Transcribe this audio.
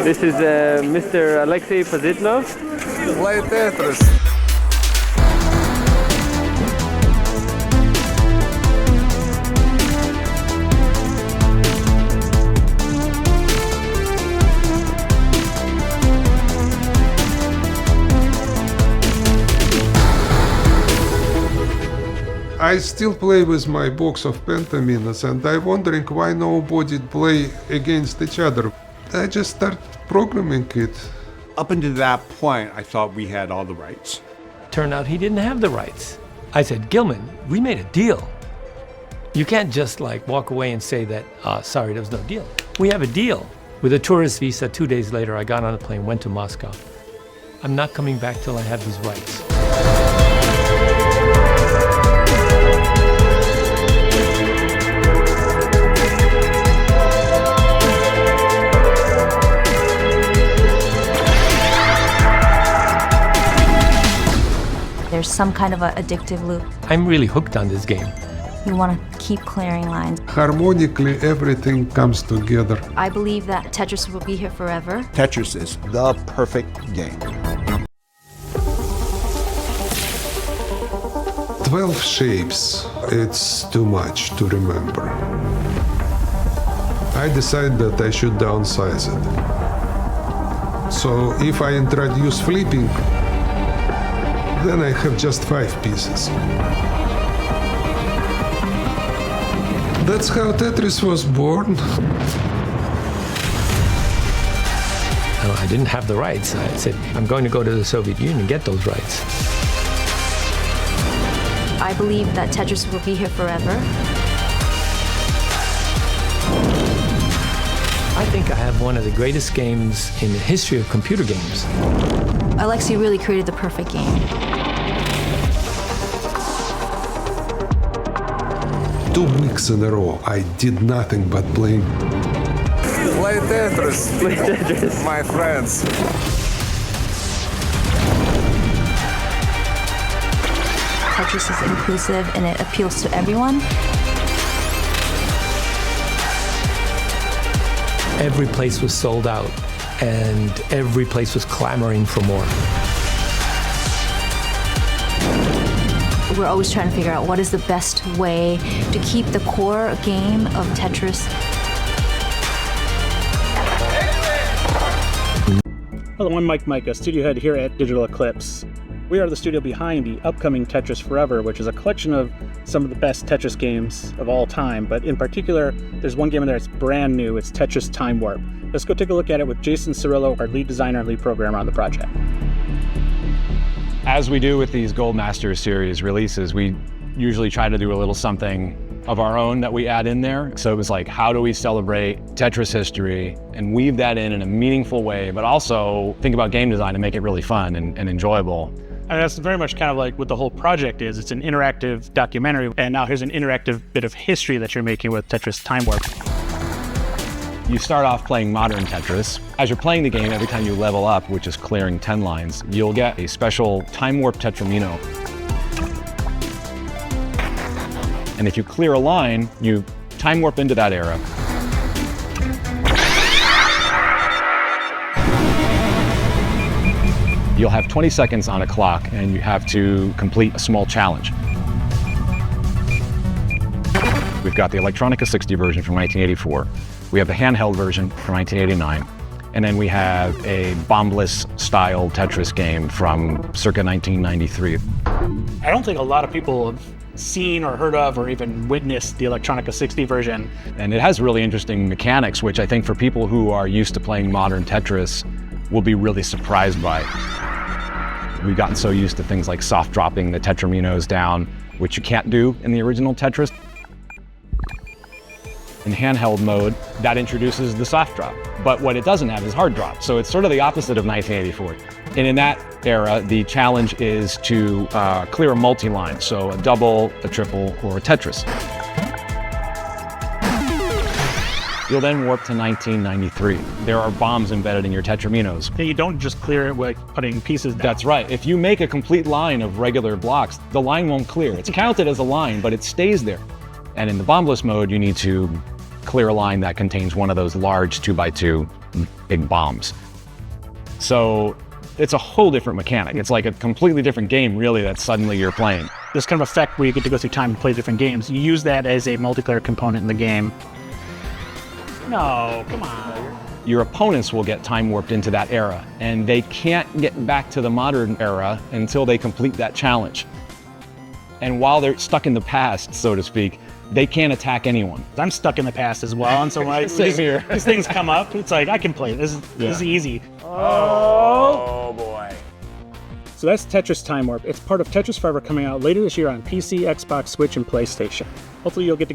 This is Mr. Alexei Pozitlov. Play Tetris. I still play with my box of pentaminas, and I'm wondering why nobody play against each other. I just start programming it. Up until that point, I thought we had all the rights. Turned out he didn't have the rights. I said, Gilman, we made a deal. You can't just walk away and say that, sorry, there was no deal. We have a deal. With a tourist visa, 2 days later, I got on a plane, went to Moscow. I'm not coming back till I have these rights. There's some kind of an addictive loop. I'm really hooked on this game. You want to keep clearing lines. Harmonically, everything comes together. I believe that Tetris will be here forever. Tetris is the perfect game. 12 shapes. It's too much to remember. I decided that I should downsize it. So if I introduce flipping, then I have just 5 pieces. That's how Tetris was born. I didn't have the rights. I said, I'm going to go to the Soviet Union and get those rights. I believe that Tetris will be here forever. I think I have one of the greatest games in the history of computer games. Alexei really created the perfect game. 2 weeks in a row, I did nothing but playing. Play Tetris. Play Tetris. My friends. Tetris is inclusive and it appeals to everyone. Every place was sold out, and every place was clamoring for more. We're always trying to figure out what is the best way to keep the core game of Tetris. Hello, I'm Mike Micah, studio head here at Digital Eclipse. We are the studio behind the upcoming Tetris Forever, which is a collection of some of the best Tetris games of all time. But in particular, there's one game in there that's brand new. It's Tetris Time Warp. Let's go take a look at it with Jason Cirillo, our lead designer and lead programmer on the project. As we do with these Gold Masters series releases, we usually try to do a little something of our own that we add in there. So it was like, how do we celebrate Tetris history and weave that in a meaningful way, but also think about game design and make it really fun and enjoyable. And that's very much kind of like what the whole project is. It's an interactive documentary, and now here's an interactive bit of history that you're making with Tetris Time Warp. You start off playing modern Tetris. As you're playing the game, every time you level up, which is clearing 10 lines, you'll get a special Time Warp Tetramino. And if you clear a line, you time warp into that era. You'll have 20 seconds on a clock, and you have to complete a small challenge. We've got the Electronica 60 version from 1984. We have the handheld version from 1989. And then we have a bombless style Tetris game from circa 1993. I don't think a lot of people have seen or heard of or even witnessed the Electronica 60 version. And it has really interesting mechanics, which I think for people who are used to playing modern Tetris will be really surprised by. We've gotten so used to things like soft dropping the tetraminos down, which you can't do in the original Tetris. In handheld mode, that introduces the soft drop. But what it doesn't have is hard drop. So it's sort of the opposite of 1984. And in that era, the challenge is to clear a multi-line. So a double, a triple, or a Tetris. You'll then warp to 1993. There are bombs embedded in your tetraminos. You don't just clear it with putting pieces down. That's right. If you make a complete line of regular blocks, the line won't clear. It's counted as a line, but it stays there. And in the bombless mode, you need to clear a line that contains one of those large 2x2 big bombs. So it's a whole different mechanic. It's like a completely different game, really, that suddenly you're playing. This kind of effect where you get to go through time and play different games, you use that as a multiplayer component in the game. No, come on. Your opponents will get time warped into that era, and they can't get back to the modern era until they complete that challenge. And while they're stuck in the past, so to speak, they can't attack anyone. I'm stuck in the past as well, and so when these things come up, it's like, I can play it. This is easy. Oh boy. So that's Tetris Time Warp. It's part of Tetris Forever coming out later this year on PC, Xbox, Switch, and PlayStation. Hopefully you'll get to